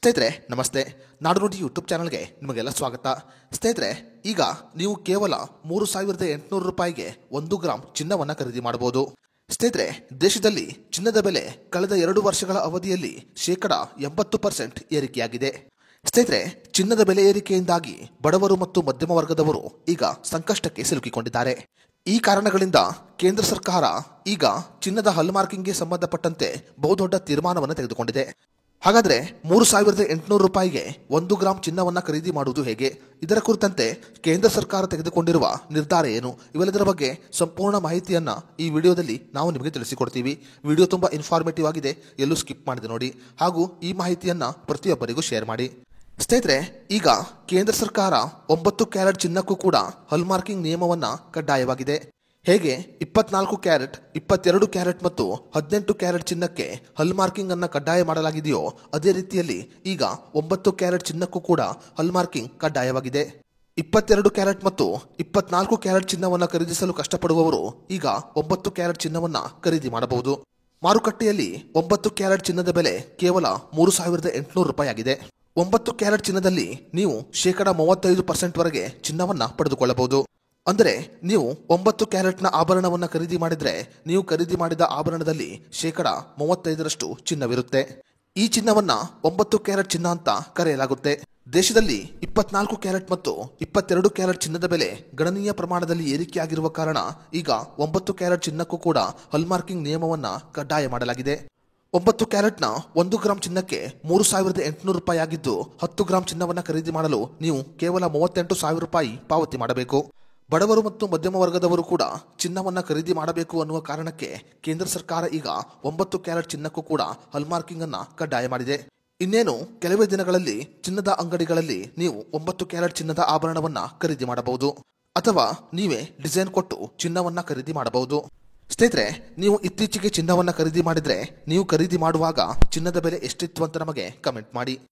ಸ್ನೇಹಿತರೆ ನಮಸ್ತೆ. ನಾಡುನುಡಿ ಯೂಟ್ಯೂಬ್ ಚಾನಲ್ಗೆ ನಿಮಗೆಲ್ಲ ಸ್ವಾಗತ. ಸ್ನೇಹಿತರೆ, ಈಗ ನೀವು ಕೇವಲ 3,800 ರೂಪಾಯಿಗೆ 1 ಗ್ರಾಂ ಚಿನ್ನವನ್ನು ಖರೀದಿ ಮಾಡಬಹುದು. ಸ್ನೇಹಿತರೆ, ದೇಶದಲ್ಲಿ ಚಿನ್ನದ ಬೆಲೆ ಕಳೆದ 2 ವರ್ಷಗಳ ಅವಧಿಯಲ್ಲಿ 80% ಏರಿಕೆಯಾಗಿದೆ. ಸ್ನೇಹಿತರೆ, ಚಿನ್ನದ ಬೆಲೆ ಏರಿಕೆಯಿಂದಾಗಿ ಬಡವರು ಮತ್ತು ಮಧ್ಯಮ ವರ್ಗದವರು ಈಗ ಸಂಕಷ್ಟಕ್ಕೆ ಸಿಲುಕಿಕೊಂಡಿದ್ದಾರೆ. ಈ ಕಾರಣಗಳಿಂದ ಕೇಂದ್ರ ಸರ್ಕಾರ ಈಗ ಚಿನ್ನದ ಹಾಲ್ಮಾರ್ಕಿಂಗ್ಗೆ ಸಂಬಂಧಪಟ್ಟಂತೆ ಬಹುದೊಡ್ಡ ತೀರ್ಮಾನವನ್ನು ತೆಗೆದುಕೊಂಡಿದೆ. ಹಾಗಾದರೆ 3,800 ರೂಪಾಯಿಗೆ 1 ಗ್ರಾಂ ಚಿನ್ನವನ್ನು ಖರೀದಿ ಮಾಡುವುದು ಹೇಗೆ? ಇದರ ಕುರಿತಂತೆ ಕೇಂದ್ರ ಸರ್ಕಾರ ತೆಗೆದುಕೊಂಡಿರುವ ನಿರ್ಧಾರ ಏನು? ಇವೆಲ್ಲದರ ಬಗ್ಗೆ ಸಂಪೂರ್ಣ ಮಾಹಿತಿಯನ್ನು ಈ ವಿಡಿಯೋದಲ್ಲಿ ನಾವು ನಿಮಗೆ ತಿಳಿಸಿಕೊಡ್ತೀವಿ. ವಿಡಿಯೋ ತುಂಬ ಇನ್ಫಾರ್ಮೇಟಿವ್ ಆಗಿದೆ, ಎಲ್ಲೂ ಸ್ಕಿಪ್ ಮಾಡದೆ ನೋಡಿ, ಹಾಗೂ ಈ ಮಾಹಿತಿಯನ್ನು ಪ್ರತಿಯೊಬ್ಬರಿಗೂ ಶೇರ್ ಮಾಡಿ. ಸ್ನೇಹಿತರೆ, ಈಗ ಕೇಂದ್ರ ಸರ್ಕಾರ 9 ಕ್ಯಾರೆಟ್ ಚಿನ್ನಕ್ಕೂ ಕೂಡ ಹಾಲ್ಮಾರ್ಕಿಂಗ್ ನಿಯಮವನ್ನು ಕಡ್ಡಾಯವಾಗಿದೆ. ಹೇಗೆ 24 ಕ್ಯಾರೆಟ್, 22 ಕ್ಯಾರೆಟ್ ಮತ್ತು 18 ಕ್ಯಾರೆಟ್ ಚಿನ್ನಕ್ಕೆ ಹಾಲ್ಮಾರ್ಕಿಂಗ್ ಅನ್ನು ಕಡ್ಡಾಯ ಮಾಡಲಾಗಿದೆಯೋ ಅದೇ ರೀತಿಯಲ್ಲಿ ಈಗ 9 ಕ್ಯಾರೆಟ್ ಚಿನ್ನಕ್ಕೂ ಕೂಡ ಹಾಲ್ಮಾರ್ಕಿಂಗ್ ಕಡ್ಡಾಯವಾಗಿದೆ. 22 ಕ್ಯಾರೆಟ್ ಮತ್ತು 24 ಕ್ಯಾರೆಟ್ ಚಿನ್ನವನ್ನು ಖರೀದಿಸಲು ಕಷ್ಟಪಡುವವರು ಈಗ 9 ಕ್ಯಾರೆಟ್ ಚಿನ್ನವನ್ನು ಖರೀದಿ ಮಾಡಬಹುದು. ಮಾರುಕಟ್ಟೆಯಲ್ಲಿ 9 ಕ್ಯಾರೆಟ್ ಚಿನ್ನದ ಬೆಲೆ ಕೇವಲ 3,800 ರೂಪಾಯಿ ಆಗಿದೆ. 9 ಕ್ಯಾರೆಟ್ ಚಿನ್ನದಲ್ಲಿ ನೀವು 35% ವರೆಗೆ ಚಿನ್ನವನ್ನು ಪಡೆದುಕೊಳ್ಳಬಹುದು. ಅಂದರೆ ನೀವು 9 ಕ್ಯಾರೆಟ್ನ ಆಭರಣವನ್ನು ಖರೀದಿ ಮಾಡಿದರೆ ನೀವು ಖರೀದಿ ಮಾಡಿದ ಆಭರಣದಲ್ಲಿ 35% ಚಿನ್ನವಿರುತ್ತೆ. ಈ ಚಿನ್ನವನ್ನು 9 ಕ್ಯಾರೆಟ್ ಚಿನ್ನ ಅಂತ ಕರೆಯಲಾಗುತ್ತೆ. ದೇಶದಲ್ಲಿ 24 ಕ್ಯಾರೆಟ್ ಮತ್ತು 22 ಕ್ಯಾರೆಟ್ ಚಿನ್ನದ ಬೆಲೆ ಗಣನೀಯ ಪ್ರಮಾಣದಲ್ಲಿ ಏರಿಕೆಯಾಗಿರುವ ಕಾರಣ ಈಗ 9 ಕ್ಯಾರೆಟ್ ಚಿನ್ನಕ್ಕೂ ಕೂಡ ಹಾಲ್ಮಾರ್ಕಿಂಗ್ ನಿಯಮವನ್ನು ಕಡ್ಡಾಯ ಮಾಡಲಾಗಿದೆ. 9 ಕ್ಯಾರೆಟ್ನ 1 ಗ್ರಾಂ ಚಿನ್ನಕ್ಕೆ 3,800 ರೂಪಾಯಿ ಆಗಿದ್ದು 10 ಗ್ರಾಂ ಚಿನ್ನವನ್ನು ಖರೀದಿ ಮಾಡಲು ನೀವು ಕೇವಲ 38,000 ರೂಪಾಯಿ ಪಾವತಿ ಮಾಡಬೇಕು. ಬಡವರು ಮತ್ತು ಮಧ್ಯಮ ವರ್ಗದವರು ಕೂಡ ಚಿನ್ನವನ್ನು ಖರೀದಿ ಮಾಡಬೇಕು ಅನ್ನುವ ಕಾರಣಕ್ಕೆ ಕೇಂದ್ರ ಸರ್ಕಾರ ಈಗ 9 ಕ್ಯಾರೆಟ್ ಚಿನ್ನಕ್ಕೂ ಕೂಡ ಹಾಲ್ಮಾರ್ಕಿಂಗ್ ಅನ್ನು ಕಡ್ಡಾಯ ಮಾಡಿದೆ. ಇನ್ನೇನು ಕೆಲವೇ ದಿನಗಳಲ್ಲಿ ಚಿನ್ನದ ಅಂಗಡಿಗಳಲ್ಲಿ ನೀವು 9 ಕ್ಯಾರೆಟ್ ಚಿನ್ನದ ಆಭರಣವನ್ನು ಖರೀದಿ ಮಾಡಬಹುದು, ಅಥವಾ ನೀವೇ ಡಿಸೈನ್ ಕೊಟ್ಟು ಚಿನ್ನವನ್ನು ಖರೀದಿ ಮಾಡಬಹುದು. ಸ್ನೇಹಿತರೆ, ನೀವು ಇತ್ತೀಚೆಗೆ ಚಿನ್ನವನ್ನು ಖರೀದಿ ಮಾಡಿದರೆ ನೀವು ಖರೀದಿ ಮಾಡುವಾಗ ಚಿನ್ನದ ಬೆಲೆ ಎಷ್ಟಿತ್ತು ಅಂತ ನಮಗೆ ಕಮೆಂಟ್ ಮಾಡಿ.